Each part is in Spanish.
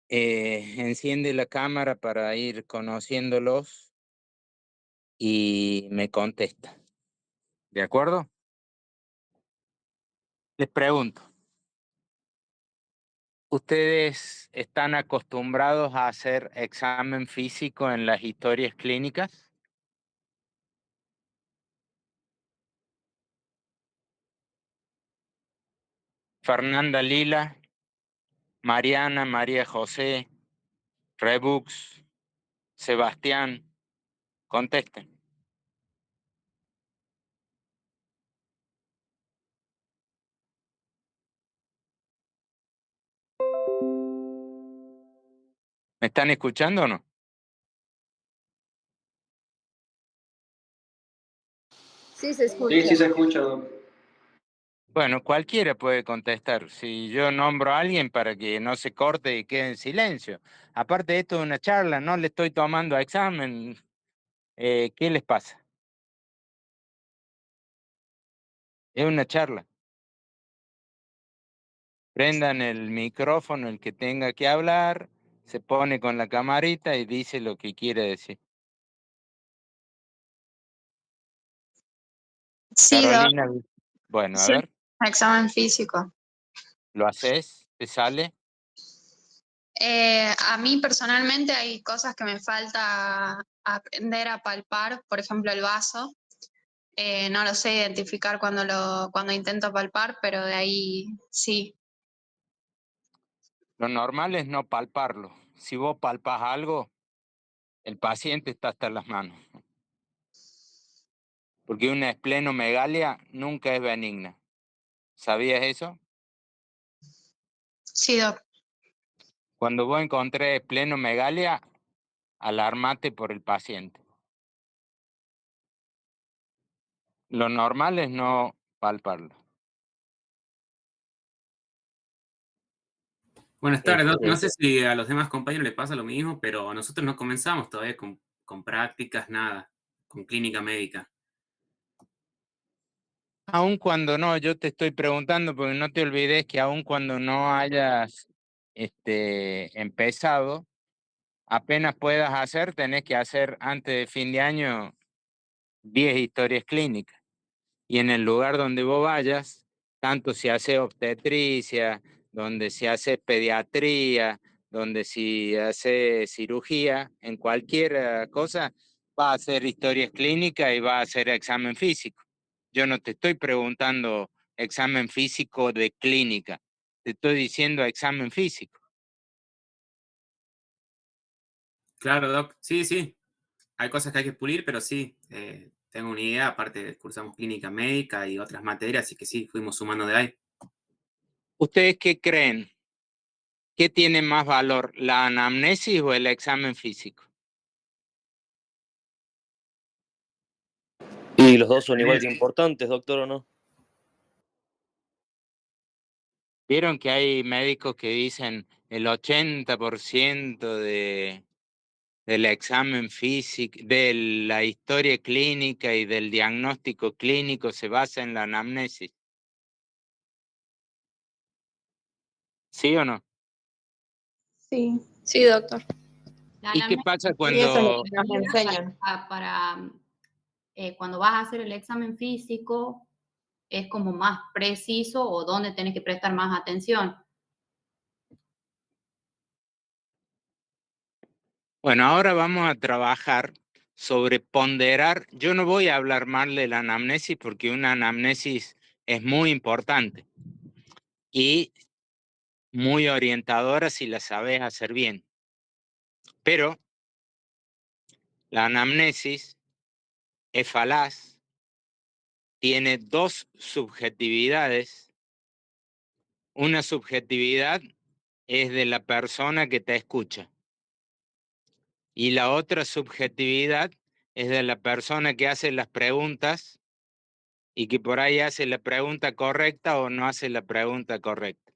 Enciende la cámara para ir conociéndolos y me contesta. ¿De acuerdo? Les pregunto, ¿ustedes están acostumbrados a hacer examen físico en las historias clínicas? Fernanda Lila, Mariana, María José, Rebux, Sebastián, contesten. ¿Me están escuchando o no? Sí, se Sí, escucha. sí se escucha, Doc. Bueno, cualquiera puede contestar. Si yo nombro a alguien para que no se corte y quede en silencio. Aparte de esto es una charla, no le estoy tomando a examen. ¿Qué les pasa? Es una charla. Prendan el micrófono el que tenga que hablar, se pone con la camarita y dice lo que quiere decir. Sí, Doc, Carolina, bueno, a sí, ver, examen físico. ¿lo haces? ¿Te sale? A mí personalmente hay cosas que me falta aprender a palpar, por ejemplo el vaso. No lo sé identificar cuando intento palpar, pero de ahí sí. Lo normal es no palparlo. Si vos palpas algo, el paciente está hasta las manos. Porque una esplenomegalia nunca es benigna. ¿Sabías eso? Sí, Doc. Cuando vos encontrés esplenomegalia, alarmate por el paciente. Lo normal es no palparlo. Buenas tardes, Doc. No Este, sé si a los demás compañeros les pasa lo mismo, pero nosotros no comenzamos todavía con prácticas, nada, con clínica médica. Aun cuando no, yo te estoy preguntando porque no te olvides que aun cuando no hayas empezado, apenas puedas hacer, tenés que hacer antes de fin de año 10 historias clínicas. Y en el lugar donde vos vayas, tanto si hace obstetricia, donde se hace pediatría, donde si hace cirugía, en cualquier cosa, va a hacer historias clínicas y va a hacer examen físico. Yo no te estoy preguntando examen físico de clínica, te estoy diciendo examen físico. Claro, Doc. Sí, sí. Hay cosas que hay que pulir, pero sí, tengo una idea. Aparte, cursamos clínica médica y otras materias, así que sí, fuimos sumando de ahí. ¿Ustedes qué creen? ¿Qué tiene más valor, la anamnesis o el examen físico? Y los dos son igual que importantes, doctor, ¿o no? Vieron que hay médicos que dicen el 80% del examen físico, de la historia clínica y del diagnóstico clínico se basa en la anamnesis. ¿Sí o no? Sí, sí, doctor. La ¿Y qué anamnesis pasa Y eso es lo cuando, que nos sería enseñan. cuando vas a hacer el examen físico, es como más preciso o dónde tenés que prestar más atención. bueno, ahora vamos a trabajar sobre ponderar? Yo no voy a hablar mal de la anamnesis porque una anamnesis es muy importante y muy orientadora si la sabes hacer bien. Pero la anamnesis es falaz, tiene dos subjetividades. Una subjetividad es de la persona que te escucha y la otra subjetividad es de la persona que hace las preguntas y que por ahí hace la pregunta correcta o no hace la pregunta correcta.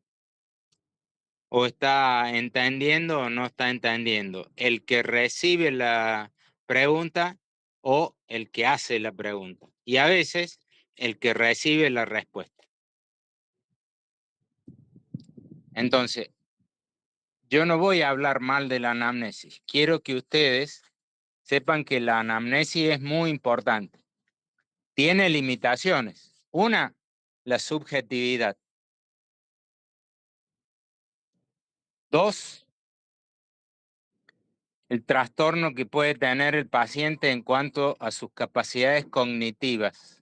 O está entendiendo o no está entendiendo. El que recibe la pregunta o el que hace la pregunta. Y a veces el que recibe la respuesta. Entonces, yo no voy a hablar mal de la anamnesis. Quiero que ustedes sepan que la anamnesis es muy importante. Tiene limitaciones. Una, la subjetividad. Dos, el trastorno que puede tener el paciente en cuanto a sus capacidades cognitivas.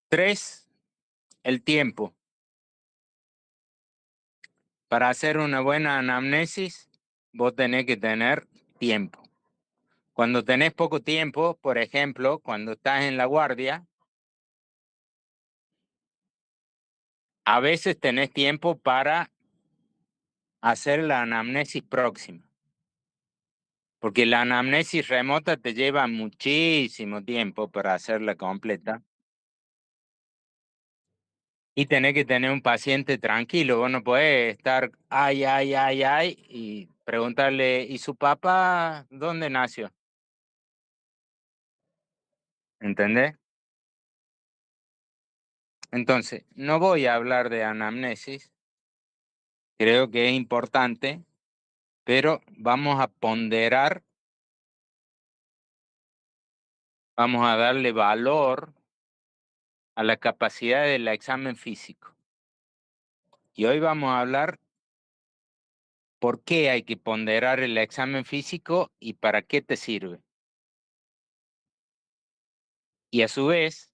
Tres, el tiempo. Para hacer una buena anamnesis, vos tenés que tener tiempo. Cuando tenés poco tiempo, por ejemplo, cuando estás en la guardia, a veces tenés tiempo para hacer la anamnesis próxima. Porque la anamnesis remota te lleva muchísimo tiempo para hacerla completa. Y tenés que tener un paciente tranquilo. Vos no podés estar ay, y preguntarle, ¿y su papá dónde nació? ¿Entendés? Entonces, no voy a hablar de anamnesis. Creo que es importante, pero vamos a ponderar, vamos a darle valor a la capacidad del examen físico. Y hoy vamos a hablar por qué hay que ponderar el examen físico y para qué te sirve. Y a su vez,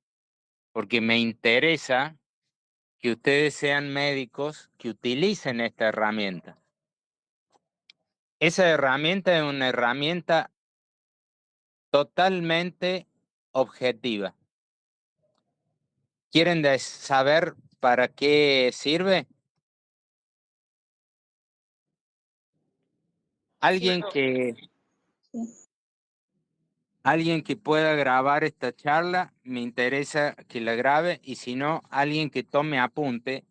porque me interesa que ustedes sean médicos que utilicen esta herramienta. Esa herramienta es una herramienta totalmente objetiva. ¿Quieren saber para qué sirve? Alguien que, alguien que pueda grabar esta charla, me interesa que la grabe, y si no, alguien que tome apunte,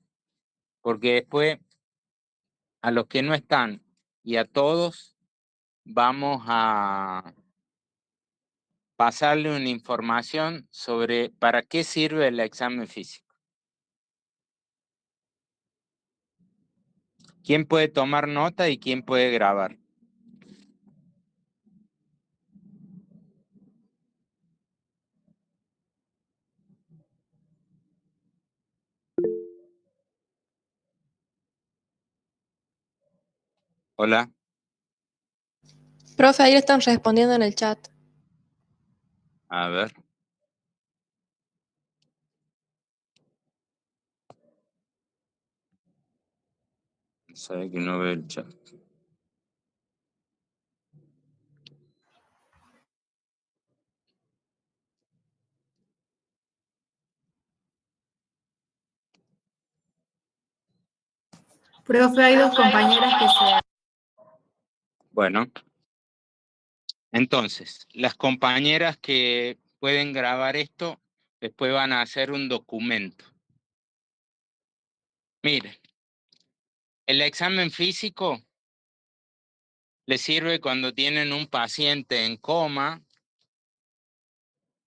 porque después a los que no están y a todos vamos a pasarle una información sobre para qué sirve el examen físico. ¿Quién puede tomar nota y quién puede grabar? Hola. Profe, ahí le están respondiendo en el chat. A ver. Sabe que no ve el chat. Profe, hay dos compañeras que se... Bueno, entonces, las compañeras que pueden grabar esto, después van a hacer un documento. Miren, el examen físico les sirve cuando tienen un paciente en coma,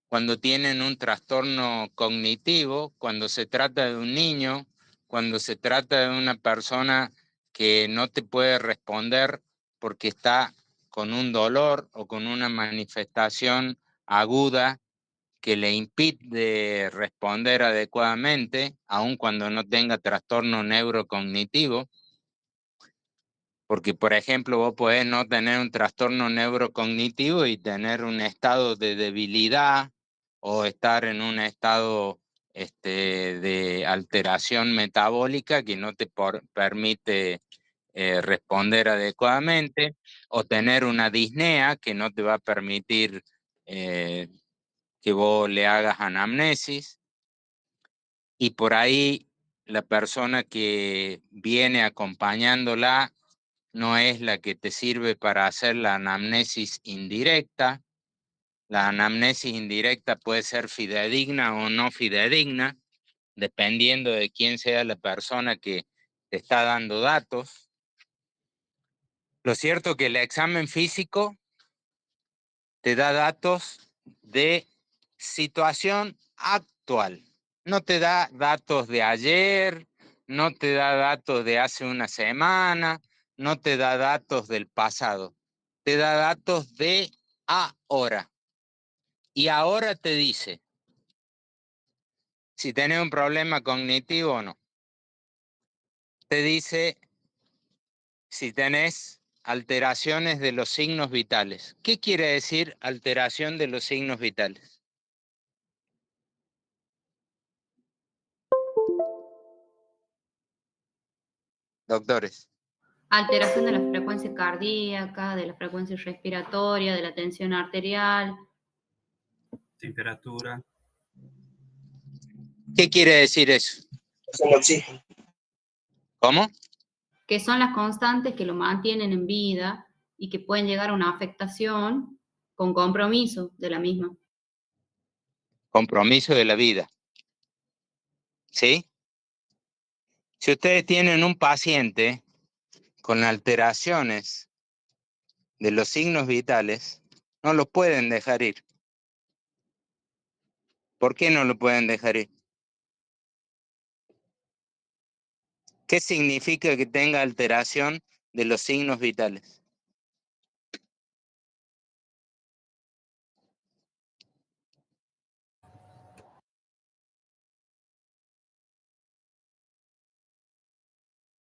cuando tienen un trastorno cognitivo, cuando se trata de un niño, cuando se trata de una persona que no te puede responder porque está con un dolor o con una manifestación aguda que le impide responder adecuadamente, aun cuando no tenga trastorno neurocognitivo. Porque, por ejemplo, vos podés no tener un trastorno neurocognitivo y tener un estado de debilidad o estar en un estado de alteración metabólica que no te permite responder adecuadamente, o tener una disnea que no te va a permitir que vos le hagas anamnesis, y por ahí la persona que viene acompañándola no es la que te sirve para hacer la anamnesis indirecta. La anamnesis indirecta puede ser fidedigna o no fidedigna, dependiendo de quién sea la persona que te está dando datos. Lo cierto es que el examen físico te da datos de situación actual. No te da datos de ayer, no te da datos de hace una semana, no te da datos del pasado. Te da datos de ahora. Y ahora te dice si tenés un problema cognitivo o no. Te dice si tenés alteraciones de los signos vitales. ¿Qué quiere decir alteración de los signos vitales? Doctores. Alteración de la frecuencia cardíaca, de la frecuencia respiratoria, de la tensión arterial. Temperatura. ¿Qué quiere decir eso? ¿Cómo? Que son las constantes que lo mantienen en vida y que pueden llegar a una afectación con compromiso de la misma. Compromiso de la vida. ¿Sí? Si ustedes tienen un paciente con alteraciones de los signos vitales, no lo pueden dejar ir. ¿Por qué no lo pueden dejar ir? ¿Qué significa que tenga alteración de los signos vitales?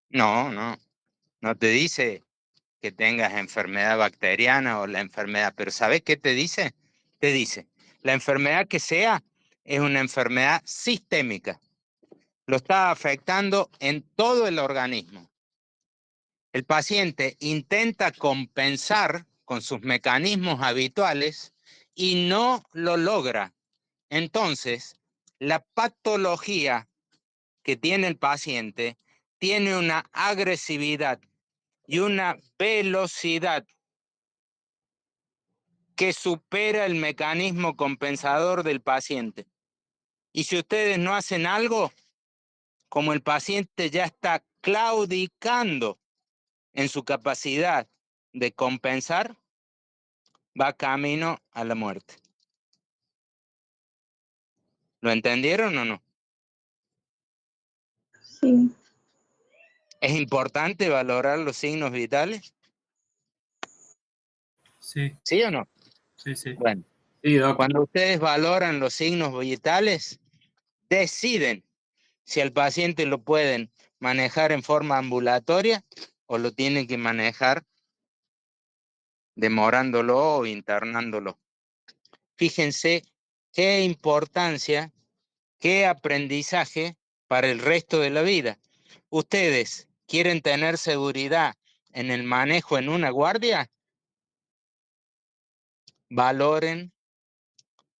No te dice que tengas enfermedad bacteriana o la enfermedad, pero ¿sabes qué te dice? Te dice, la enfermedad que sea es una enfermedad sistémica. Lo está afectando en todo el organismo. El paciente intenta compensar con sus mecanismos habituales y no lo logra. Entonces, la patología que tiene el paciente tiene una agresividad y una velocidad que supera el mecanismo compensador del paciente. Y si ustedes no hacen algo, como el paciente ya está claudicando en su capacidad de compensar, va camino a la muerte. ¿Lo entendieron o no? Sí. ¿Es importante valorar los signos vitales? Sí, ¿Sí o no? sí, sí. Bueno, Sí, Doc. cuando ustedes valoran los signos vitales, deciden si al paciente lo pueden manejar en forma ambulatoria o lo tienen que manejar demorándolo o internándolo. Fíjense qué importancia, qué aprendizaje para el resto de la vida. ¿Ustedes quieren tener seguridad en el manejo en una guardia? Valoren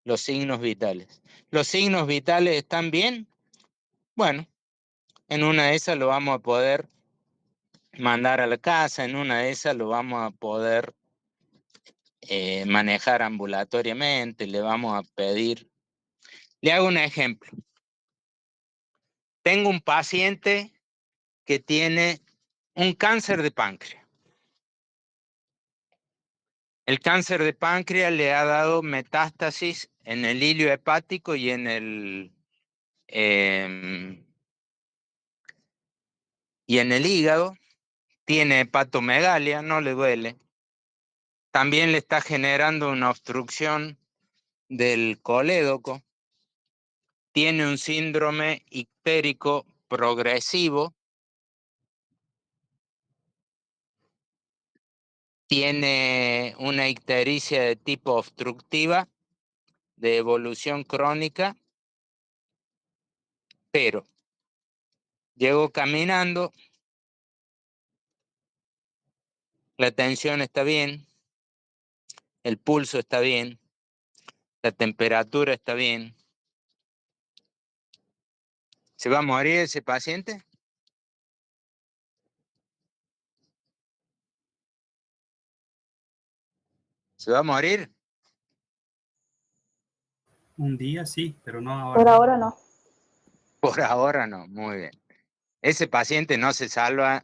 los signos vitales. ¿Los signos vitales están bien? Bueno, en una de esas lo vamos a poder mandar a la casa, en una de esas lo vamos a poder manejar ambulatoriamente, le vamos a pedir. Le hago un ejemplo. Tengo un paciente que tiene un cáncer de páncreas. El cáncer de páncreas le ha dado metástasis en el hilio hepático y en el hígado. Tiene hepatomegalia, no le duele. También le está generando una obstrucción del colédoco. Tiene un síndrome ictérico progresivo. Tiene una ictericia de tipo obstructiva de evolución crónica, pero llegó caminando, la tensión está bien, el pulso está bien, la temperatura está bien. ¿Se va a morir ese paciente? ¿Se va a morir? Un día sí, pero no ahora. Por ahora no. Por ahora no, muy bien. Ese paciente no se salva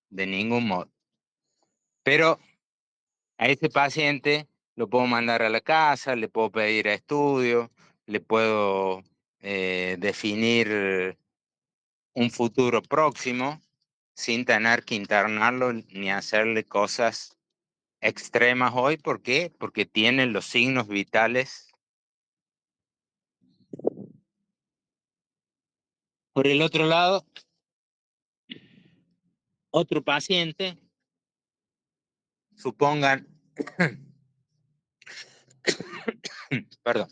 de ningún modo. Pero a ese paciente lo puedo mandar a la casa, le puedo pedir estudio, le puedo definir un futuro próximo sin tener que internarlo ni hacerle cosas extremas hoy. ¿Por qué? Porque tiene los signos vitales. Por el otro lado, otro paciente, supongan, perdón,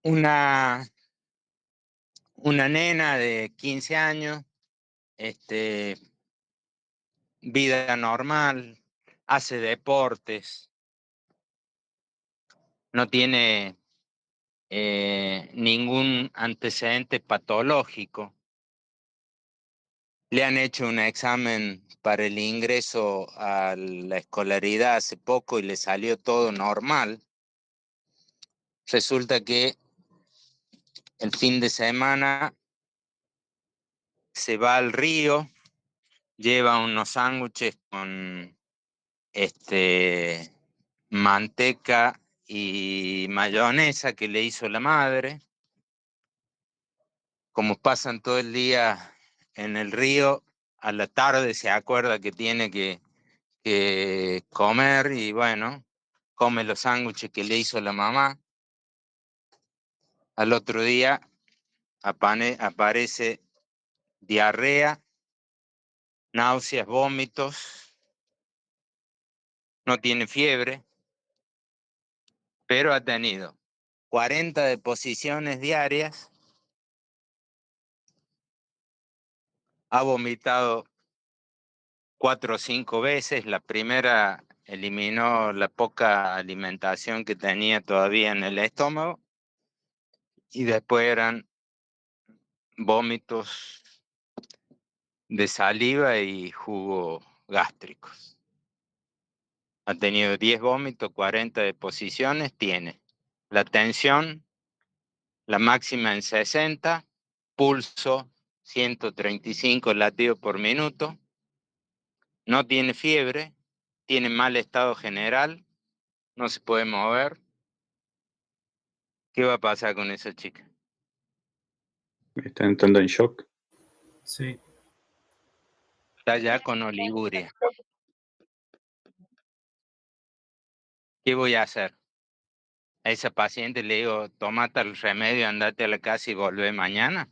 una nena de 15 años, vida normal, hace deportes, no tiene ningún antecedente patológico. Le han hecho un examen para el ingreso a la escolaridad hace poco y le salió todo normal. Resulta que el fin de semana se va al río, lleva unos sándwiches con manteca y mayonesa que le hizo la madre. Como pasan todo el día en el río, a la tarde se acuerda que tiene que comer y bueno, come los sándwiches que le hizo la mamá. Al otro día aparece diarrea, náuseas, vómitos, no tiene fiebre, pero ha tenido 40 deposiciones diarias, ha vomitado 4 o 5 veces. La primera eliminó la poca alimentación que tenía todavía en el estómago y después eran vómitos de saliva y jugo gástricos. Ha tenido 10 vómitos, 40 deposiciones, tiene la tensión, la máxima en 60, pulso 135 latidos por minuto, no tiene fiebre, tiene mal estado general, no se puede mover. ¿Qué va a pasar con esa chica? Está entrando en shock. Sí. Está ya con oliguria. ¿Qué voy a hacer? A esa paciente le digo, tómate el remedio, andate a la casa y volvé mañana.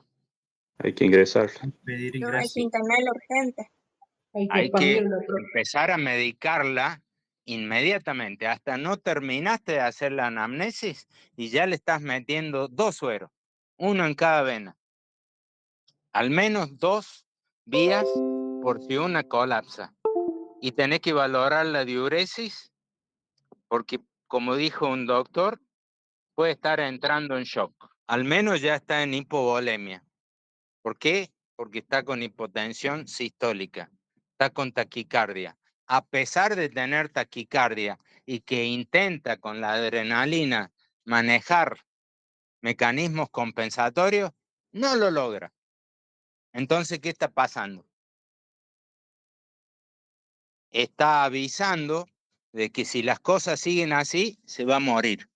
Hay que ingresar. Pedir No, hay ingreso. que internarla urgente. Hay que empezar a medicarla inmediatamente. Hasta no terminaste de hacer la anamnesis y ya le estás metiendo 2 sueros, uno en cada vena. Al menos 2 vías por si una colapsa. Y tenés que valorar la diuresis porque, como dijo un doctor, puede estar entrando en shock. Al menos ya está en hipovolemia. ¿Por qué? Porque está con hipotensión sistólica, está con taquicardia. A pesar de tener taquicardia y que intenta con la adrenalina manejar mecanismos compensatorios, no lo logra. Entonces, ¿qué está pasando? Está avisando de que si las cosas siguen así, se va a morir.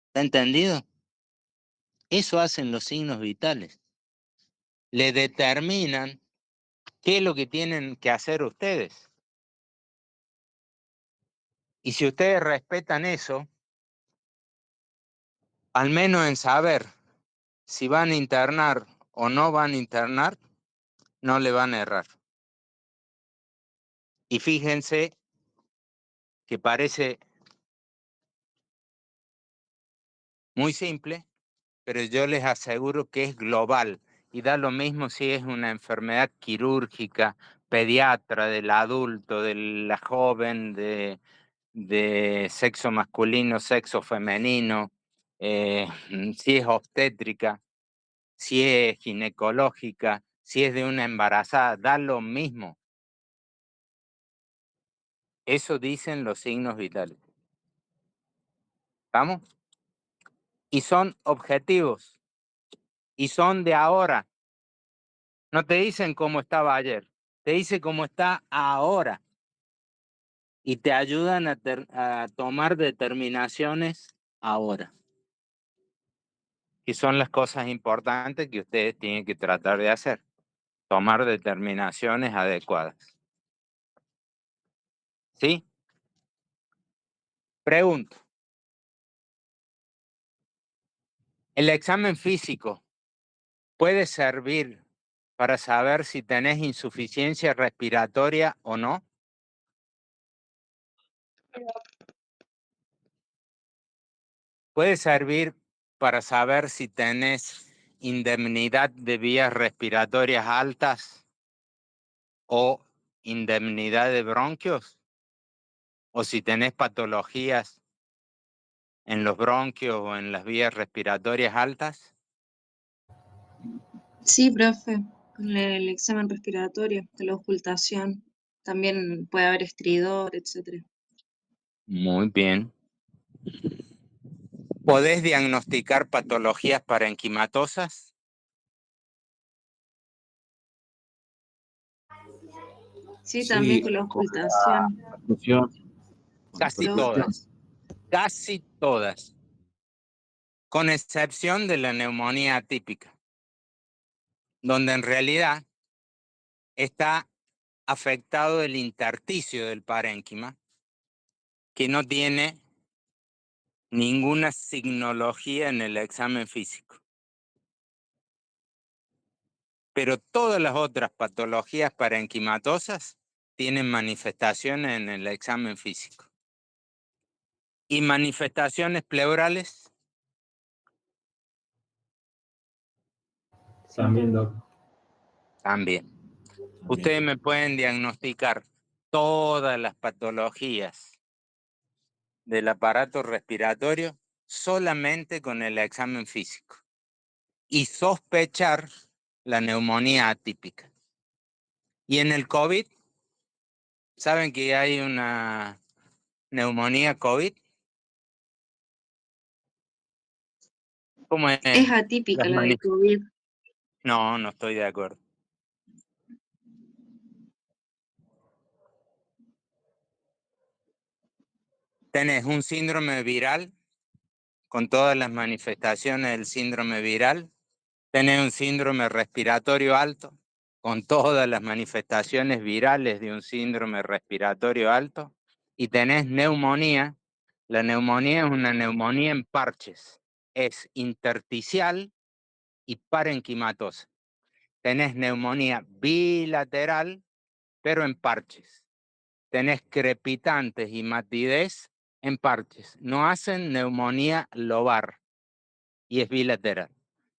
¿Está entendido? Eso hacen los signos vitales. Le determinan qué es lo que tienen que hacer ustedes. Y si ustedes respetan eso, al menos en saber si van a internar o no van a internar, no le van a errar. Y fíjense que parece muy simple, pero yo les aseguro que es global. Y da lo mismo si es una enfermedad quirúrgica, pediatra, del adulto, de la joven, de sexo masculino, sexo femenino, si es obstétrica, si es ginecológica, si es de una embarazada, da lo mismo. Eso dicen los signos vitales. ¿Vamos? Y son objetivos. Y son de ahora. No te dicen cómo estaba ayer. te dice cómo está ahora y te ayudan a tomar determinaciones ahora. Y son las cosas importantes que ustedes tienen que tratar de hacer. Tomar determinaciones adecuadas. ¿Sí? Pregunto. ¿El examen físico puede servir para saber si tenés insuficiencia respiratoria o no? ¿Puede servir para saber si tenés indemnidad de vías respiratorias altas o indemnidad de bronquios? ¿O si tenés patologías en los bronquios o en las vías respiratorias altas? Sí, profe, con el examen respiratorio, de la ocultación, también puede haber estridor, etcétera. Muy bien. ¿Podés diagnosticar patologías parenquimatosas? Sí, también Sí, con la con ocultación. la perfusión. Casi Lo- todas. Casi todas. Con excepción de la neumonía atípica, donde en realidad está afectado el intersticio del parénquima, que no tiene ninguna signología en el examen físico. Pero todas las otras patologías parenquimatosas tienen manifestaciones en el examen físico. ¿Y manifestaciones pleurales? También, Doc. También. Ustedes me pueden diagnosticar todas las patologías del aparato respiratorio solamente con el examen físico y sospechar la neumonía atípica. Y en el COVID, ¿saben que hay una neumonía COVID? ¿Cómo es? Es atípica la de COVID. No, no estoy de acuerdo. Tenés un síndrome viral con todas las manifestaciones del síndrome viral. Tenés un síndrome respiratorio alto con todas las manifestaciones virales de un síndrome respiratorio alto. Y tenés neumonía. La neumonía es una neumonía en parches. Es intersticial y parenquimatosa. Tenés neumonía bilateral, pero en parches. Tenés crepitantes y matidez en parches. No hacen neumonía lobar y es bilateral.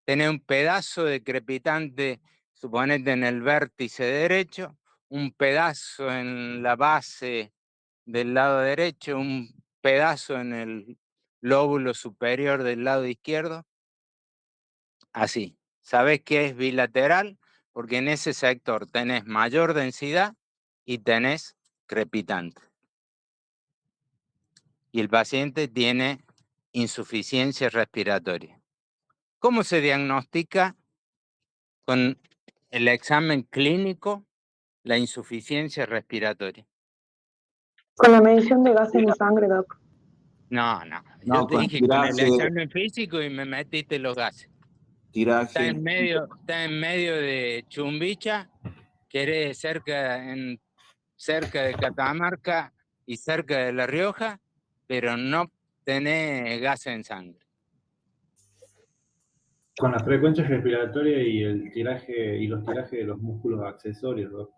Tenés un pedazo de crepitante, suponete en el vértice derecho, un pedazo en la base del lado derecho, un pedazo en el lóbulo superior del lado izquierdo. Así. ¿Sabés qué es bilateral? Porque en ese sector tenés mayor densidad y tenés crepitante. Y el paciente tiene insuficiencia respiratoria. ¿Cómo se diagnostica con el examen clínico la insuficiencia respiratoria? Con la medición de gases en sangre, Doc. No. Yo No, te con dije con el tiraje, examen físico y me metiste los gases. Está en medio de Chumbicha, querés cerca de Catamarca y cerca de La Rioja, pero no tenés gases en sangre. Con la frecuencia respiratoria y el tiraje y los tirajes de los músculos accesorios, Doc.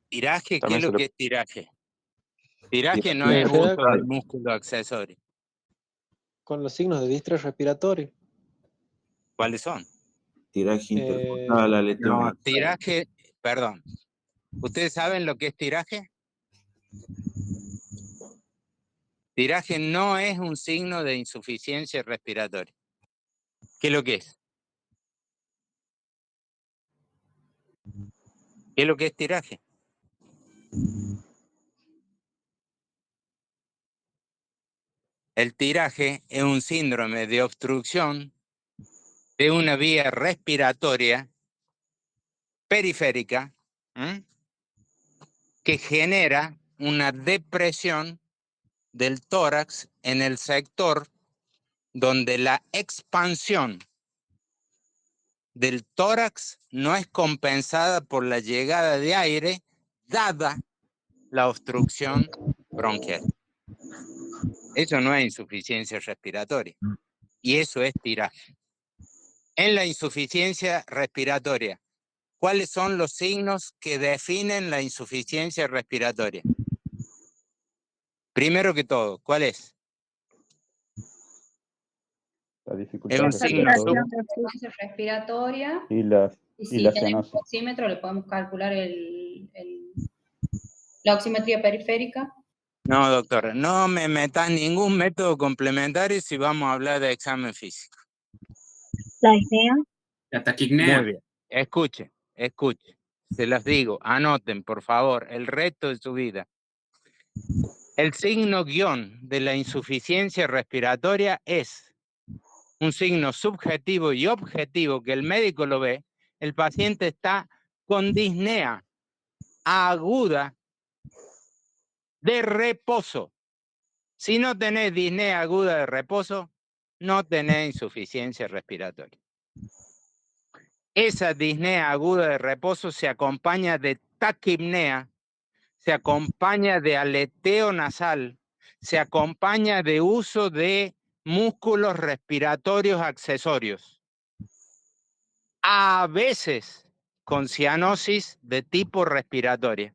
¿Tiraje? ¿Qué También es se lo le que es tiraje? Tiraje no tiraje es Será uso del músculo accesorio. con los signos de distrés respiratorio. ¿Cuáles son? tiraje intercostal, aleteo No, nasal. tiraje, perdón. ¿Ustedes saben lo que es tiraje? Tiraje no es un signo de insuficiencia respiratoria. ¿Qué es lo que es? ¿Qué es lo que es tiraje? El tiraje es un síndrome de obstrucción de una vía respiratoria periférica que genera una depresión del tórax en el sector donde la expansión del tórax no es compensada por la llegada de aire, dada la obstrucción bronquial. Eso no es insuficiencia respiratoria, y eso es tiraje. En la insuficiencia respiratoria, ¿cuáles son los signos que definen la insuficiencia respiratoria? Primero que todo, ¿cuál es? La Es dificultad un signo respiratoria Insuficiencia respiratoria. y la Y si tenemos cianosis. oxímetro, le podemos calcular la oximetría periférica. No, doctor, no me metas ningún método complementario si vamos a hablar de examen físico. La disnea. La taquipnea. Muy bien. Escuchen. Se las digo, anoten, por favor, el resto de su vida. El signo guión de la insuficiencia respiratoria es un signo subjetivo y objetivo que el médico lo ve. El paciente está con disnea aguda de reposo. Si no tenés disnea aguda de reposo, no tenés insuficiencia respiratoria. Esa disnea aguda de reposo se acompaña de taquipnea, se acompaña de aleteo nasal, se acompaña de uso de músculos respiratorios accesorios. A veces con cianosis de tipo respiratoria.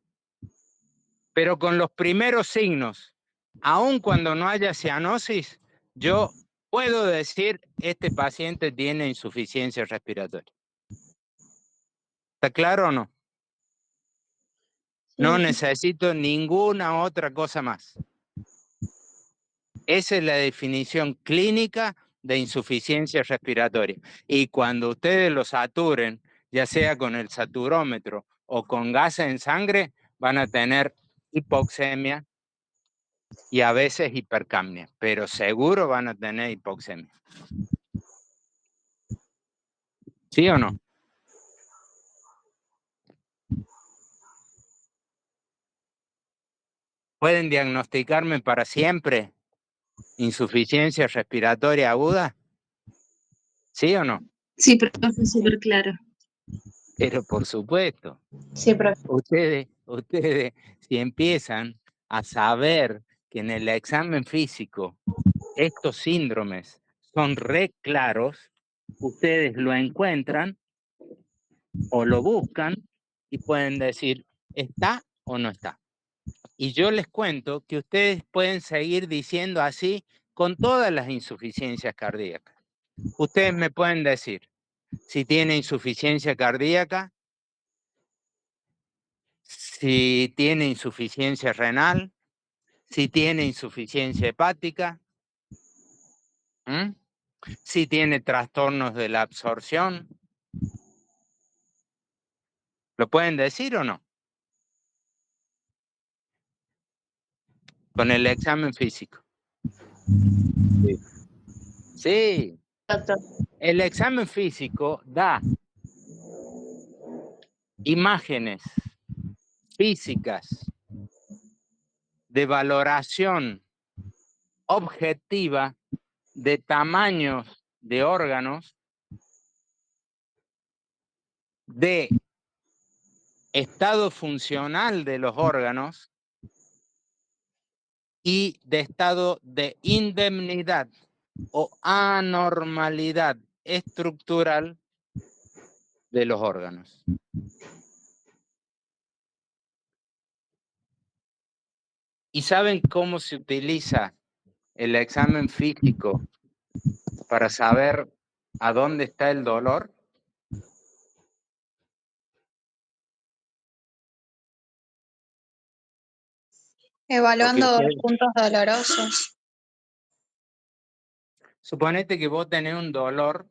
Pero con los primeros signos, aun cuando no haya cianosis, yo puedo decir este paciente tiene insuficiencia respiratoria. ¿Está claro o no? No necesito ninguna otra cosa más. Esa es la definición clínica de insuficiencia respiratoria. Y cuando ustedes lo saturen, ya sea con el saturómetro o con gases en sangre, van a tener hipoxemia y a veces hipercapnia, pero seguro van a tener hipoxemia. ¿Sí o no? ¿Pueden diagnosticarme para siempre insuficiencia respiratoria aguda? ¿Sí o no? Sí, profe, súper claro. Pero por supuesto, Sí, profe. ustedes, si empiezan a saber que en el examen físico estos síndromes son re claros, ustedes lo encuentran o lo buscan y pueden decir, ¿está o no está? Y yo les cuento que ustedes pueden seguir diciendo así con todas las insuficiencias cardíacas. Ustedes me pueden decir si tiene insuficiencia cardíaca, si tiene insuficiencia renal, si tiene insuficiencia hepática, si tiene trastornos de la absorción. ¿Lo pueden decir o no? Con el examen físico. Sí. Doctor. El examen físico da imágenes físicas de valoración objetiva de tamaños de órganos, de estado funcional de los órganos y de estado de indemnidad o anormalidad estructural de los órganos. ¿Y saben cómo se utiliza el examen físico para saber a dónde está el dolor? Evaluando los puntos dolorosos. Suponete que vos tenés un dolor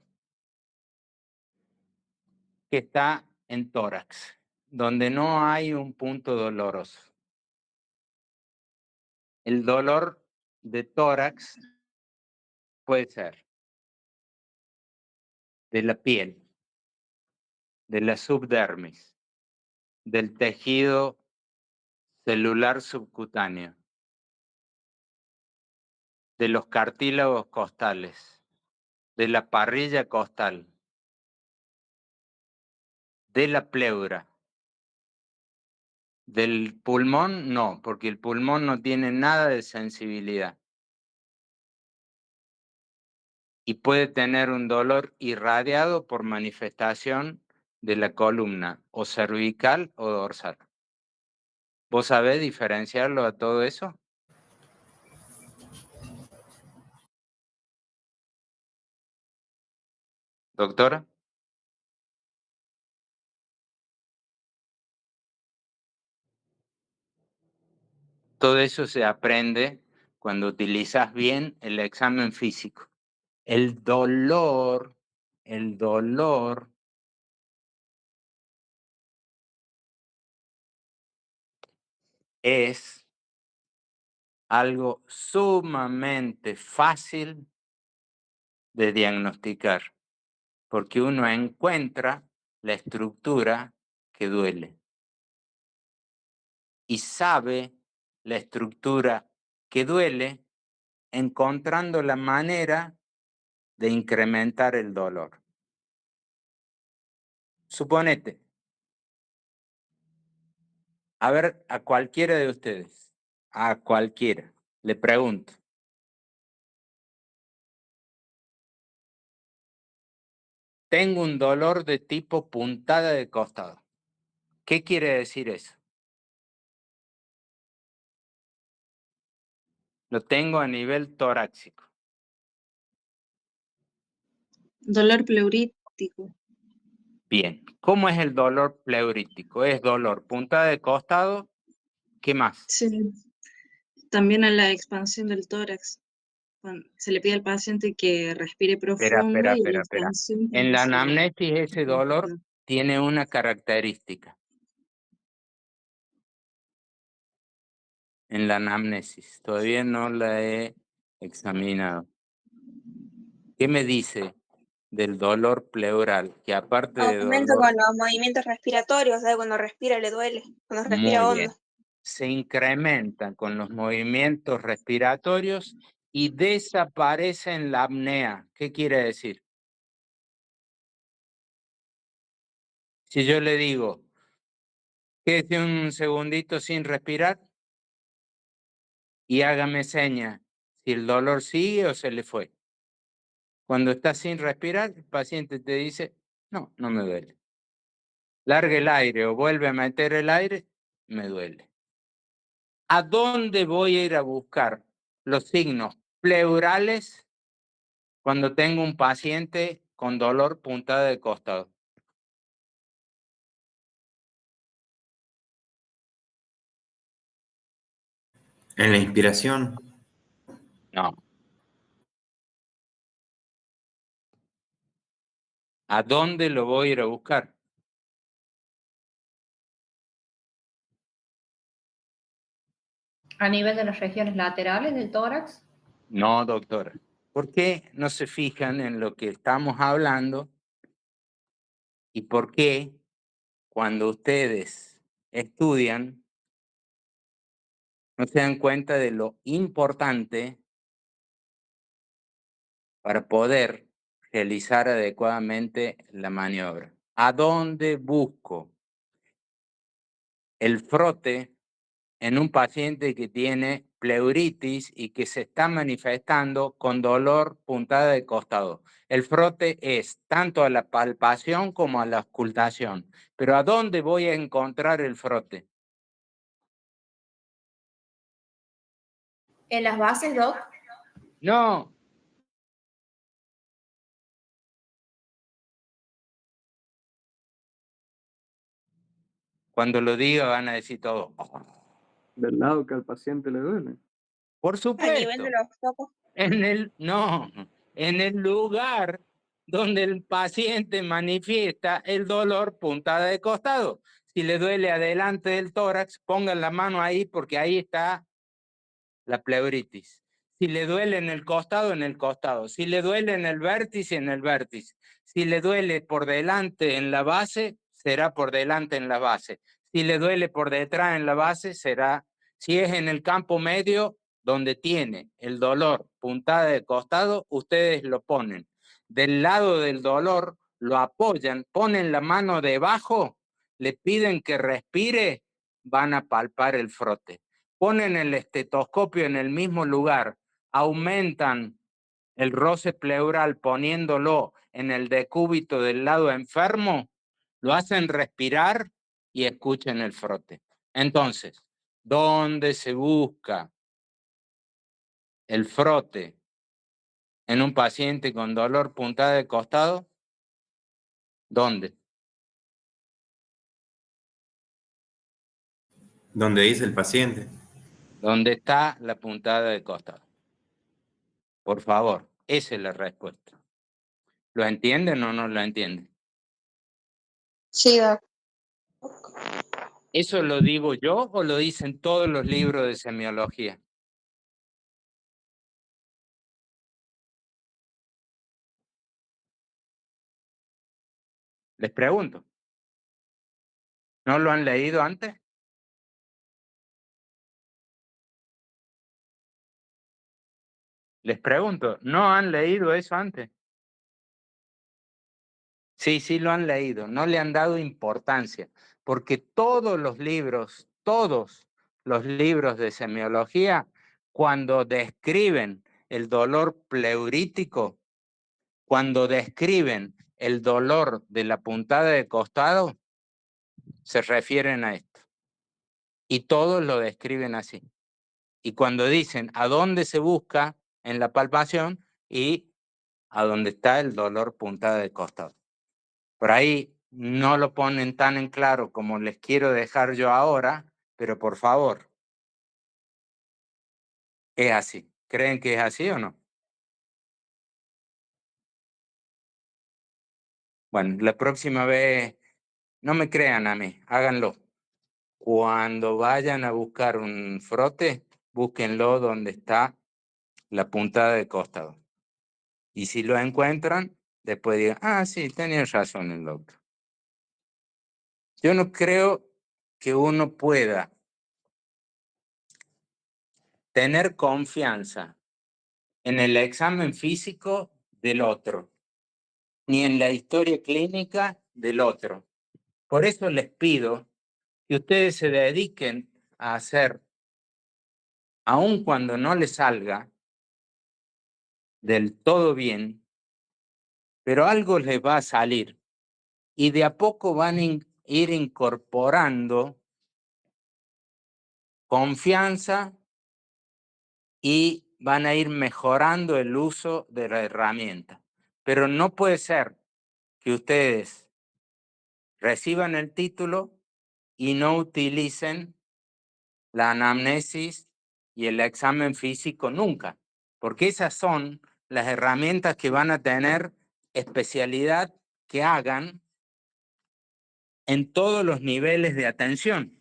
que está en tórax, donde no hay un punto doloroso. El dolor de tórax puede ser de la piel, de la subdermis, del tejido celular subcutáneo, de los cartílagos costales, de la parrilla costal, de la pleura, del pulmón no, porque el pulmón no tiene nada de sensibilidad. Y puede tener un dolor irradiado por manifestación de la columna, o cervical o dorsal. ¿Vos sabés diferenciarlo a todo eso? Doctora. Todo eso se aprende cuando utilizas bien el examen físico. El dolor es algo sumamente fácil de diagnosticar, porque uno encuentra la estructura que duele y sabe la estructura que duele encontrando la manera de incrementar el dolor. Suponete, a ver, a cualquiera de ustedes, a cualquiera, le pregunto, tengo un dolor de tipo puntada de costado. ¿Qué quiere decir eso? Lo tengo a nivel torácico. Dolor pleurítico. Bien, ¿cómo es el dolor pleurítico? Es dolor puntada de costado, ¿qué más? Sí. También a la expansión del tórax. Se le pide al paciente que respire profundo y la Espera. expansión En la se le- anamnesis ese dolor tiene una característica. En la anamnesis, todavía no la he examinado. ¿Qué me dice del dolor pleural? Que aparte de Aumenta dolor, con los movimientos respiratorios, ¿sabes? Cuando respira le duele, cuando respira muy hondo. bien, se incrementa con los movimientos respiratorios y desaparece en la apnea. ¿Qué quiere decir? Si yo le digo, quédese un segundito sin respirar y hágame seña si el dolor sigue o se le fue. Cuando está sin respirar, el paciente te dice, no, no me duele. Largue el aire o vuelve a meter el aire, me duele. ¿A dónde voy a ir a buscar los signos pleurales cuando tengo un paciente con dolor puntada de costado? En la inspiración. No. ¿A dónde lo voy a ir a buscar? A nivel de las regiones laterales del tórax. No, doctora. ¿Por qué no se fijan en lo que estamos hablando? ¿Y por qué cuando ustedes estudian no se dan cuenta de lo importante para poder realizar adecuadamente la maniobra? ¿A dónde busco el frote en un paciente que tiene pleuritis y que se está manifestando con dolor puntada de costado? El frote es tanto a la palpación como a la auscultación. Pero ¿a dónde voy a encontrar el frote? ¿En las bases, Doc? No. Cuando lo diga van a decir todo. Del lado que al paciente le duele. Por A nivel de supuesto. los focos. En el lugar donde el paciente manifiesta el dolor puntada de costado. Si le duele adelante del tórax, pongan la mano ahí porque ahí está la pleuritis. Si le duele en el costado, en el costado. Si le duele en el vértice, en el vértice. Si le duele por delante en la base, será por delante en la base. Si le duele por detrás en la base, será, si es en el campo medio, donde tiene el dolor, puntada de costado, ustedes lo ponen. Del lado del dolor, lo apoyan, ponen la mano debajo, le piden que respire, van a palpar el frote. Ponen el estetoscopio en el mismo lugar, aumentan el roce pleural poniéndolo en el decúbito del lado enfermo, lo hacen respirar y escuchen el frote. Entonces, ¿dónde se busca el frote en un paciente con dolor puntada de costado? ¿Dónde? Donde dice el paciente. ¿Dónde está la puntada de costado? Por favor, esa es la respuesta. ¿Lo entienden o no lo entienden? Sí, Doc. ¿Eso lo digo yo o lo dicen todos los libros de semiología? Les pregunto. ¿No lo han leído antes? Les pregunto, ¿no han leído eso antes? Sí, sí lo han leído, no le han dado importancia, porque todos los libros de semiología, cuando describen el dolor pleurítico, cuando describen el dolor de la puntada de costado, se refieren a esto. Y todos lo describen así. Y cuando dicen a dónde se busca en la palpación y a dónde está el dolor puntada de costado. Por ahí no lo ponen tan en claro como les quiero dejar yo ahora, pero por favor, es así. ¿Creen que es así o no? Bueno, la próxima vez, no me crean a mí, háganlo. Cuando vayan a buscar un frote, búsquenlo donde está la puntada de costado. Y si lo encuentran, después digan, ah, sí, tenía razón el doctor. Yo no creo que uno pueda tener confianza en el examen físico del otro, ni en la historia clínica del otro. Por eso les pido que ustedes se dediquen a hacer, aun cuando no les salga del todo bien, pero algo les va a salir y de a poco van a ir incorporando confianza y van a ir mejorando el uso de la herramienta. Pero no puede ser que ustedes reciban el título y no utilicen la anamnesis y el examen físico nunca, porque esas son las herramientas que van a tener especialidad que hagan en todos los niveles de atención.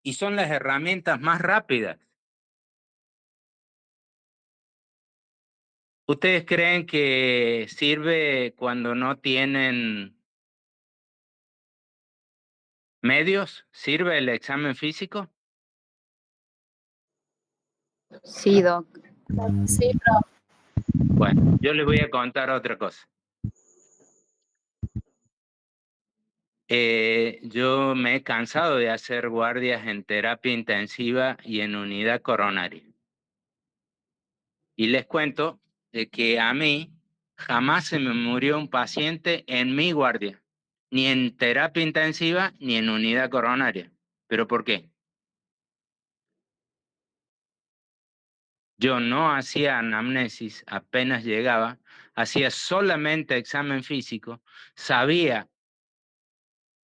Y son las herramientas más rápidas. ¿Ustedes creen que sirve cuando no tienen medios? ¿Sirve el examen físico? Sí, Doc. Sí, profe. Bueno, yo les voy a contar otra cosa. Yo me he cansado de hacer guardias en terapia intensiva y en unidad coronaria. Y les cuento de que a mí jamás se me murió un paciente en mi guardia, ni en terapia intensiva ni en unidad coronaria. ¿Pero por qué? Yo no hacía anamnesis apenas llegaba, hacía solamente examen físico, sabía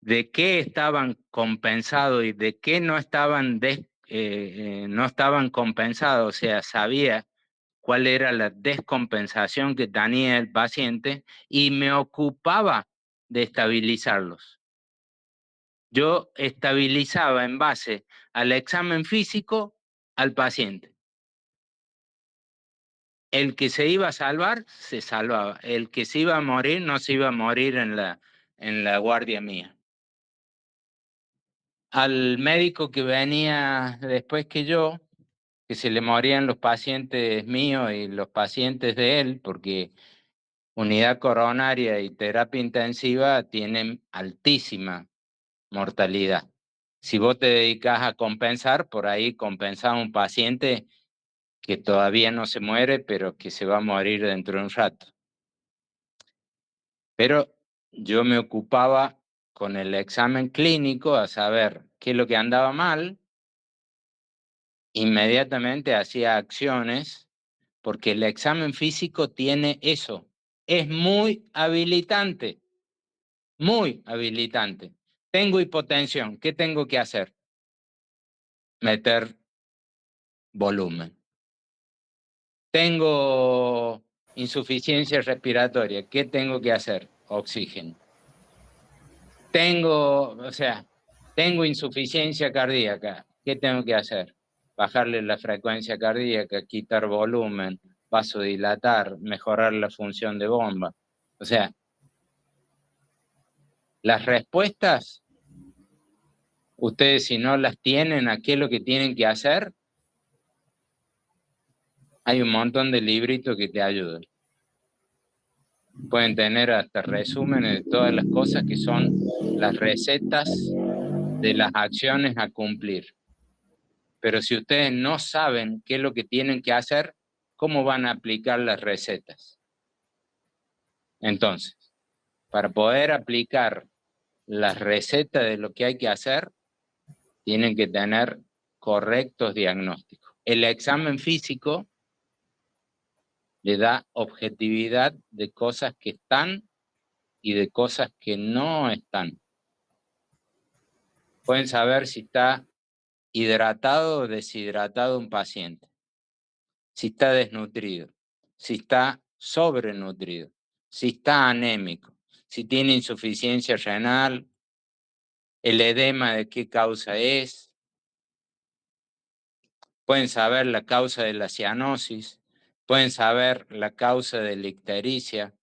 de qué estaban compensados y de qué no estaban, no estaban compensados, o sea, sabía cuál era la descompensación que tenía el paciente y me ocupaba de estabilizarlos. Yo estabilizaba en base al examen físico al paciente. El que se iba a salvar, se salvaba. El que se iba a morir, no se iba a morir en la guardia mía. al médico que venía después que yo, que se le morían los pacientes míos y los pacientes de él, porque unidad coronaria y terapia intensiva tienen altísima mortalidad. Si vos te dedicas a compensar, por ahí compensás a un paciente que todavía no se muere, pero que se va a morir dentro de un rato. Pero yo me ocupaba con el examen clínico a saber qué es lo que andaba mal. Inmediatamente hacía acciones, porque el examen físico tiene eso. Es muy habilitante, muy habilitante. Tengo hipotensión, ¿qué tengo que hacer? Meter volumen. Tengo insuficiencia respiratoria, ¿qué tengo que hacer? Oxígeno. Tengo insuficiencia cardíaca, ¿qué tengo que hacer? Bajarle la frecuencia cardíaca, quitar volumen, vasodilatar, mejorar la función de bomba. O sea, las respuestas, ustedes si no las tienen, ¿a qué es lo que tienen que hacer? Hay un montón de libritos que te ayudan. Pueden tener hasta resúmenes de todas las cosas que son las recetas de las acciones a cumplir. Pero si ustedes no saben qué es lo que tienen que hacer, ¿cómo van a aplicar las recetas? Entonces, para poder aplicar las recetas de lo que hay que hacer, tienen que tener correctos diagnósticos. El examen físico le da objetividad de cosas que están y de cosas que no están. Pueden saber si está hidratado o deshidratado un paciente, si está desnutrido, si está sobrenutrido, si está anémico, si tiene insuficiencia renal, el edema de qué causa es. Pueden saber la causa de la cianosis, pueden saber la causa de la ictericia,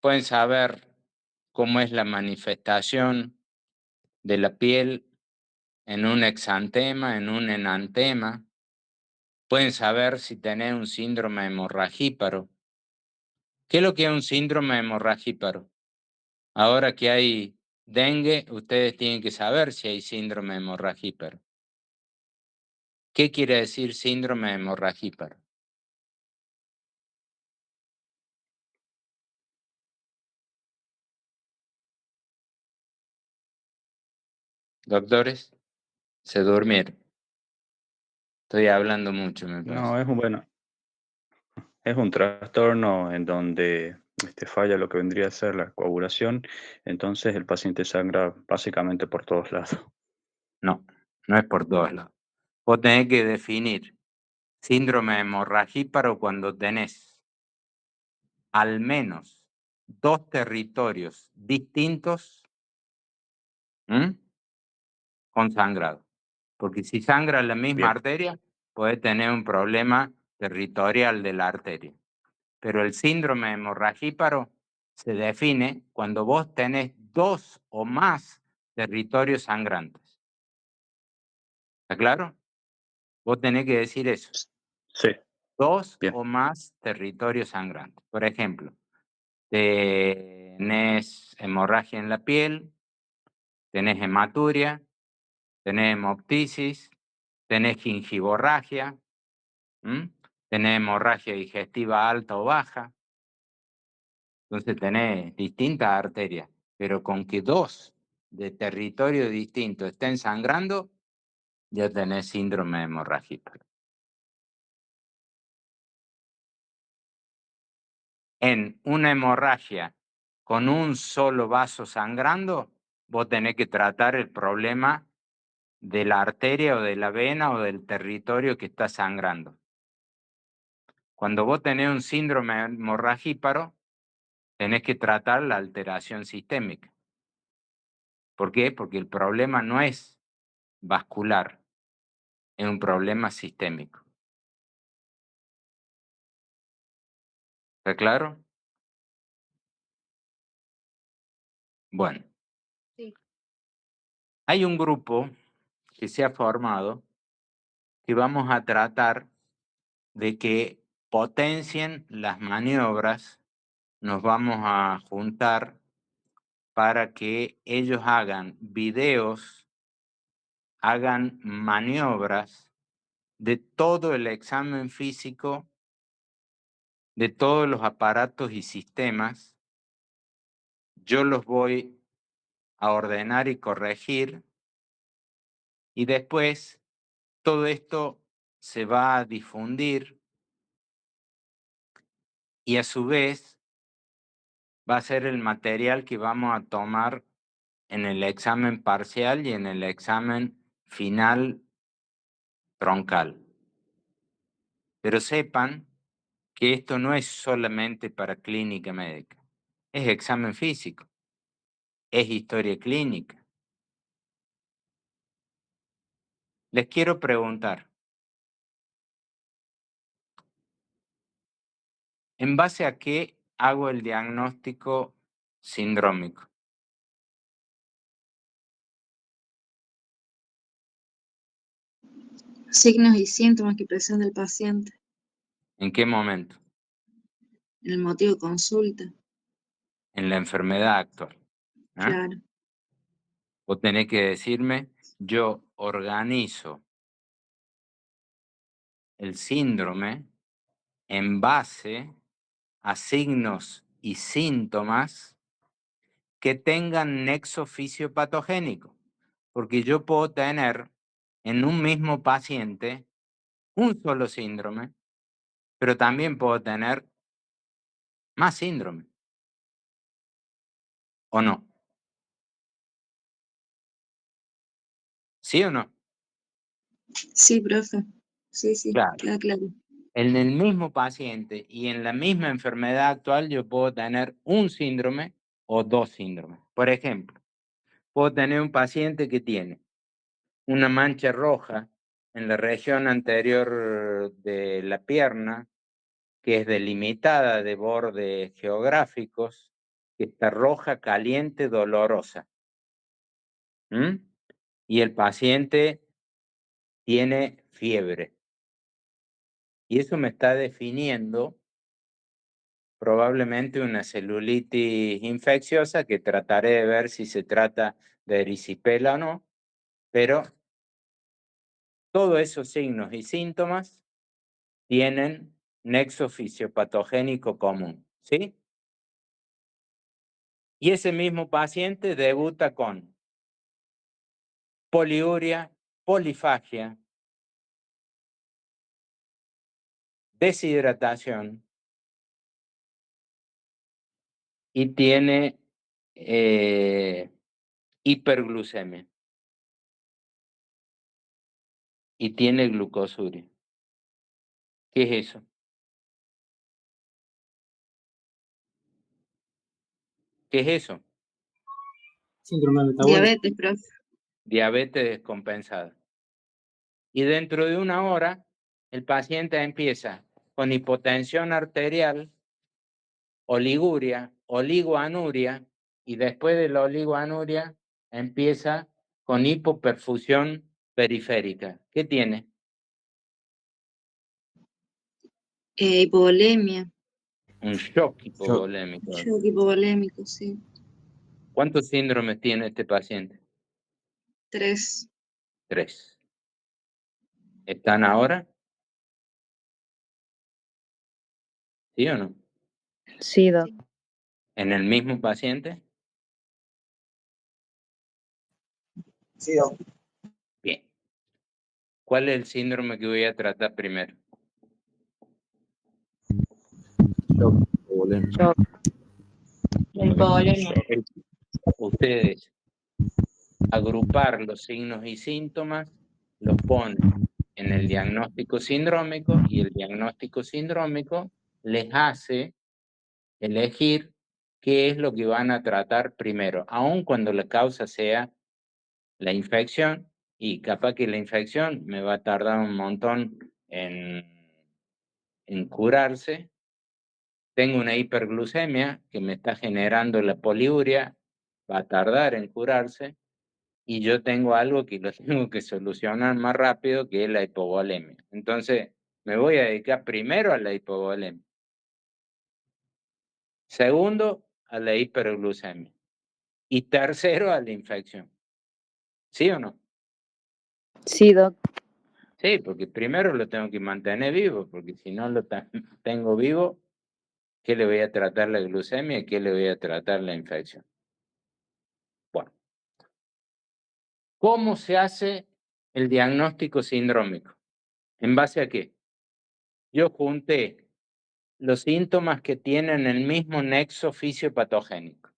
pueden saber cómo es la manifestación de la piel en un exantema, en un enantema. Pueden saber si tenés un síndrome hemorragíparo. ¿Qué es lo que es un síndrome hemorragíparo? Ahora que hay dengue, ustedes tienen que saber si hay síndrome hemorragíparo. ¿Qué quiere decir síndrome hemorragíparo? Doctores, se durmieron. Estoy hablando mucho, me parece. No, es un trastorno en donde falla lo que vendría a ser la coagulación, entonces el paciente sangra básicamente por todos lados. No, no es por todos lados. Vos tenés que definir síndrome hemorragíparo cuando tenés al menos 2 territorios distintos con sangrado. Porque si sangra la misma Bien. arteria, puede tener un problema territorial de la arteria. Pero el síndrome hemorragíparo se define cuando vos tenés 2 o más territorios sangrantes. ¿Está claro? Vos tenés que decir eso. Sí. 2 Bien. o más territorios sangrantes. Por ejemplo, tenés hemorragia en la piel, tenés hematuria, tenés hemoptisis, tenés gingivorragia, tenés hemorragia digestiva alta o baja. Entonces tenés distintas arterias, pero con que 2 de territorio distinto estén sangrando, ya tenés síndrome hemorragíparo. En una hemorragia con un solo vaso sangrando, vos tenés que tratar el problema de la arteria o de la vena o del territorio que está sangrando. Cuando vos tenés un síndrome hemorragíparo, tenés que tratar la alteración sistémica. ¿Por qué? Porque el problema no es vascular, es un problema sistémico. ¿Está claro? Bueno. Sí. Hay un grupo que se ha formado que vamos a tratar de que potencien las maniobras. Nos vamos a juntar para que ellos hagan videos, hagan maniobras de todo el examen físico, de todos los aparatos y sistemas. Yo los voy a ordenar y corregir, y después todo esto se va a difundir y a su vez va a ser el material que vamos a tomar en el examen parcial y en el examen final troncal. Pero sepan que esto no es solamente para clínica médica, es examen físico, es historia clínica. Les quiero preguntar, ¿en base a qué hago el diagnóstico sindrómico? Signos y síntomas que presenta el paciente, ¿En qué momento? en el motivo de consulta, En la enfermedad actual. claro. Vos tenés que decirme, yo organizo el síndrome en base a signos y síntomas que tengan nexo fisiopatogénico, porque yo puedo tener en un mismo paciente un solo síndrome, pero también puedo tener más síndrome, ¿o no? ¿Sí o no? Sí, profe. Sí, Claro. queda claro. En el mismo paciente y en la misma enfermedad actual yo puedo tener un síndrome o dos síndromes. Por ejemplo, puedo tener un paciente que tiene una mancha roja en la región anterior de la pierna, que es delimitada de bordes geográficos, que está roja, caliente, dolorosa. ¿Mm? Y el paciente tiene fiebre. Y eso me está definiendo probablemente una celulitis infecciosa que trataré de ver si se trata de erisipela o no, pero todos esos signos y síntomas tienen nexo fisiopatogénico común, ¿sí? Y ese mismo paciente debuta con poliuria, polifagia, deshidratación y tiene hiperglucemia y tiene glucosuria. ¿Qué es eso? ¿Qué es eso? Síndrome metabólico. Diabetes, profe. Diabetes descompensada. Y dentro de una hora, el paciente empieza con hipotensión arterial, oliguria, oligoanuria, y después de la oligoanuria empieza con hipoperfusión periférica. ¿Qué tiene? Hipovolemia. Un shock hipovolémico. Shock hipovolémico, sí. ¿Cuántos síndromes tiene este paciente? 3. 3. ¿Están ahora? ¿Sí o no? Sí, doc. ¿En el mismo paciente? Sí, doc. Bien. ¿Cuál es el síndrome que voy a tratar primero? Shock. Hipovolemia. Ustedes agrupar los signos y síntomas, los ponen en el diagnóstico sindrómico y el diagnóstico sindrómico les hace elegir qué es lo que van a tratar primero, aun cuando la causa sea la infección, y capaz que la infección me va a tardar un montón en curarse. Tengo una hiperglucemia que me está generando la poliuria, va a tardar en curarse. y yo tengo algo que lo tengo que solucionar más rápido, que es la hipovolemia. Entonces, me voy a dedicar primero a la hipovolemia. Segundo, a la hiperglucemia. Y tercero, a la infección. ¿Sí o no? Sí, doc. Sí, porque primero lo tengo que mantener vivo, porque si no lo tengo vivo, ¿qué le voy a tratar la glucemia y qué le voy a tratar la infección? Bueno, ¿cómo se hace el diagnóstico sindrómico? ¿En base a qué? Yo junté los síntomas que tienen el mismo nexo fisiopatogénico.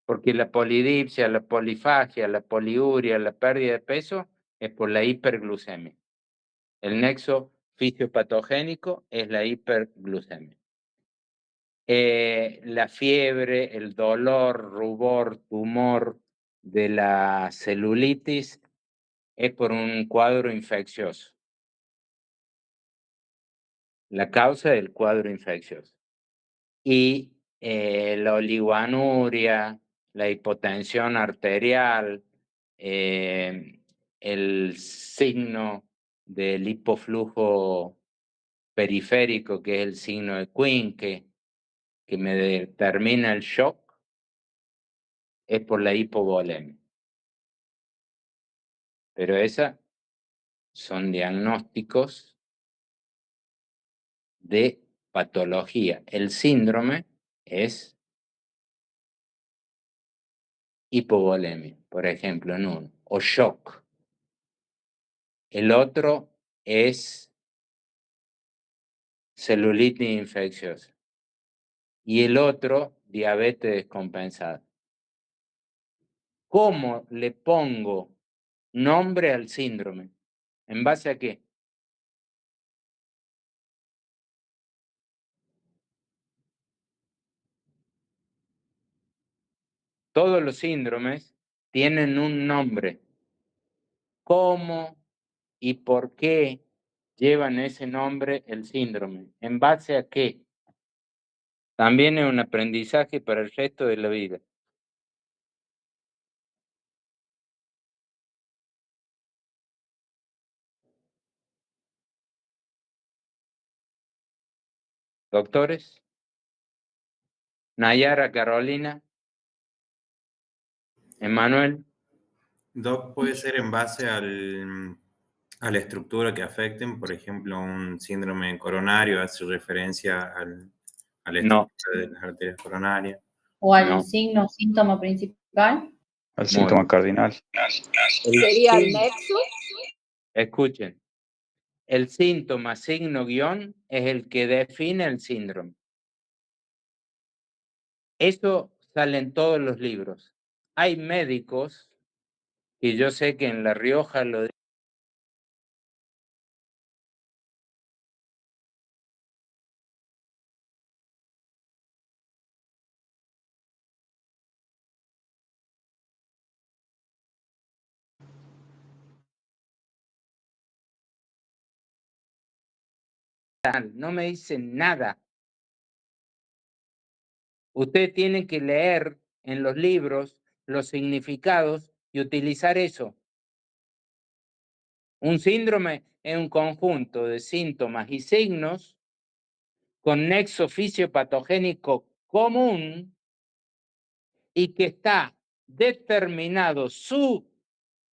Porque la polidipsia, la polifagia, la poliuria, la pérdida de peso es por la hiperglucemia. El nexo fisiopatogénico es la hiperglucemia. La fiebre, el dolor, rubor, tumor de la celulitis es por un cuadro infeccioso. La causa del cuadro infeccioso. Y la oligoanuria, la hipotensión arterial, el signo del hipoflujo periférico, que es el signo de Quincke, que me determina el shock, es por la hipovolemia. Pero esas son diagnósticos de patología. El síndrome es hipovolemia, por ejemplo, en uno, o shock. El otro es celulitis infecciosa. Y el otro, diabetes descompensada. ¿Cómo le pongo nombre al síndrome? ¿En base a qué? Todos los síndromes tienen un nombre. ¿Cómo y por qué llevan ese nombre el síndrome? ¿En base a qué? También es un aprendizaje para el resto de la vida. Doctores, Nayara, Carolina, Emanuel. Doc, puede ser en base a la estructura que afecten, por ejemplo, un síndrome coronario hace referencia a la No. estructura de las arterias coronarias. ¿O al No. signo o síntoma principal? Al síntoma cardinal. ¿Sería el nexo? Escuchen, el síntoma signo guión es el que define el síndrome. Eso sale en todos los libros. Hay médicos, y yo sé que en La Rioja lo no me dicen nada. Ustedes tienen que leer en los libros los significados y utilizar eso. Un síndrome es un conjunto de síntomas y signos con nexo fisiopatogénico común y que está determinado su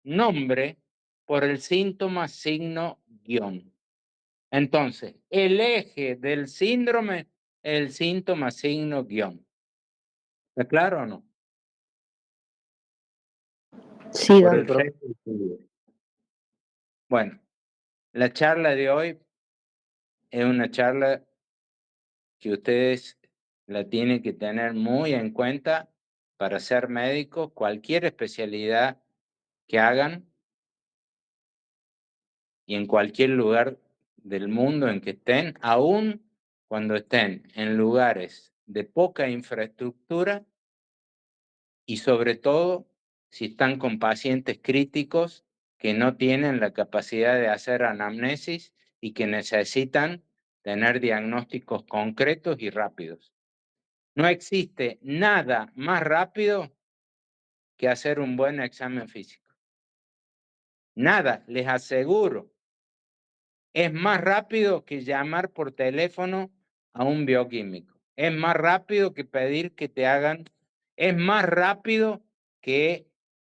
nombre por el síntoma signo guión. Entonces, el eje del síndrome es el síntoma signo guión. ¿Está claro o no? Sí, Por el doctor. resto del estudio. Bueno, la charla de hoy es una charla que ustedes la tienen que tener muy en cuenta para ser médicos, cualquier especialidad que hagan y en cualquier lugar del mundo en que estén, aún cuando estén en lugares de poca infraestructura y sobre todo si están con pacientes críticos que no tienen la capacidad de hacer anamnesis y que necesitan tener diagnósticos concretos y rápidos. No existe nada más rápido que hacer un buen examen físico. Nada, les aseguro. Es más rápido que llamar por teléfono a un bioquímico. Es más rápido que pedir que te hagan. Es más rápido que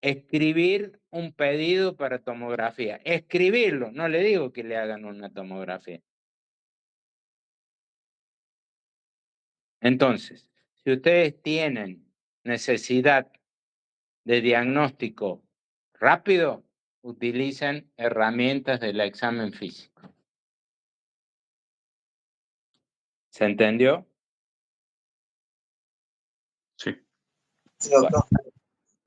escribir un pedido para tomografía. Escribirlo, no le digo que le hagan una tomografía. Entonces, si ustedes tienen necesidad de diagnóstico rápido, utilicen herramientas del examen físico. ¿Se entendió? Sí. Sí, doctor.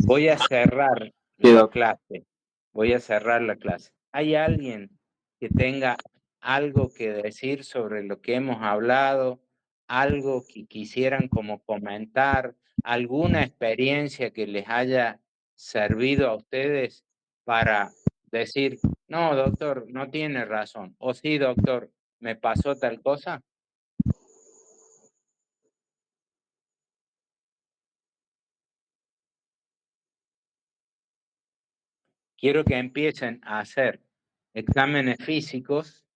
Voy a cerrar la clase. Voy a cerrar la clase. ¿Hay alguien que tenga algo que decir sobre lo que hemos hablado? ¿Algo que quisieran como comentar? ¿Alguna experiencia que les haya servido a ustedes para decir, no, doctor, no tiene razón? O sí, doctor, me pasó tal cosa. Quiero que empiecen a hacer exámenes físicos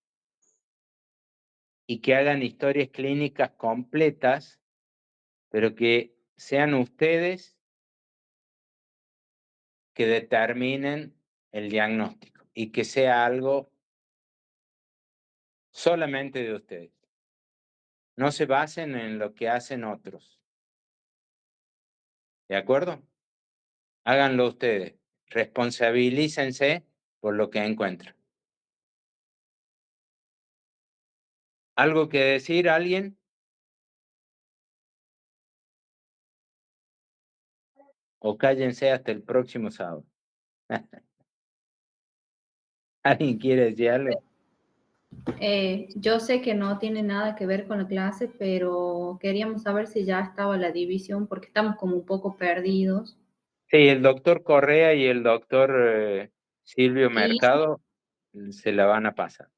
y que hagan historias clínicas completas, pero que sean ustedes que determinen el diagnóstico y que sea algo solamente de ustedes. No se basen en lo que hacen otros. ¿De acuerdo? Háganlo ustedes. Responsabilícense por lo que encuentran. ¿Algo que decir alguien? O cállense hasta el próximo sábado. ¿Alguien quiere decir algo? Yo sé que no tiene nada que ver con la clase, pero queríamos saber si ya estaba la división, porque estamos como un poco perdidos. Sí, el doctor Correa y el doctor Silvio Y, Mercado se la van a pasar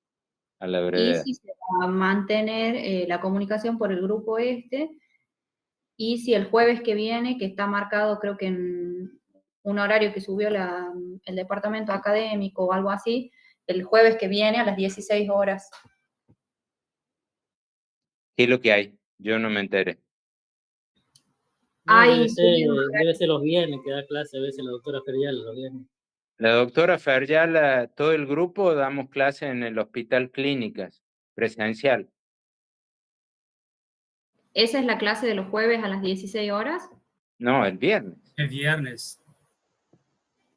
a la y brevedad. si se va a mantener la comunicación por el grupo este, y si el jueves que viene, que está marcado creo que en un horario que subió el departamento académico o algo así, el jueves que viene a las 16 horas. ¿Qué es lo que hay? Yo no me enteré. No, Ay, debe ser los viernes que da clase, a veces la doctora Ferial los viernes. La doctora Ferjal, todo el grupo damos clase en el Hospital Clínicas, presencial. ¿Esa es la clase de los jueves a las 16 horas? No, el viernes. El viernes.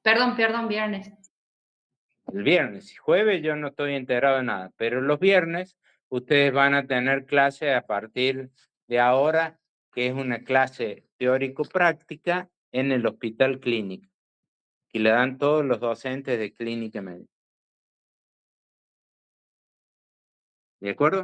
Perdón, viernes. El viernes y jueves yo no estoy enterado de nada, pero los viernes ustedes van a tener clase a partir de ahora, que es una clase teórico-práctica en el Hospital Clínica, que le dan todos los docentes de clínica médica. ¿De acuerdo?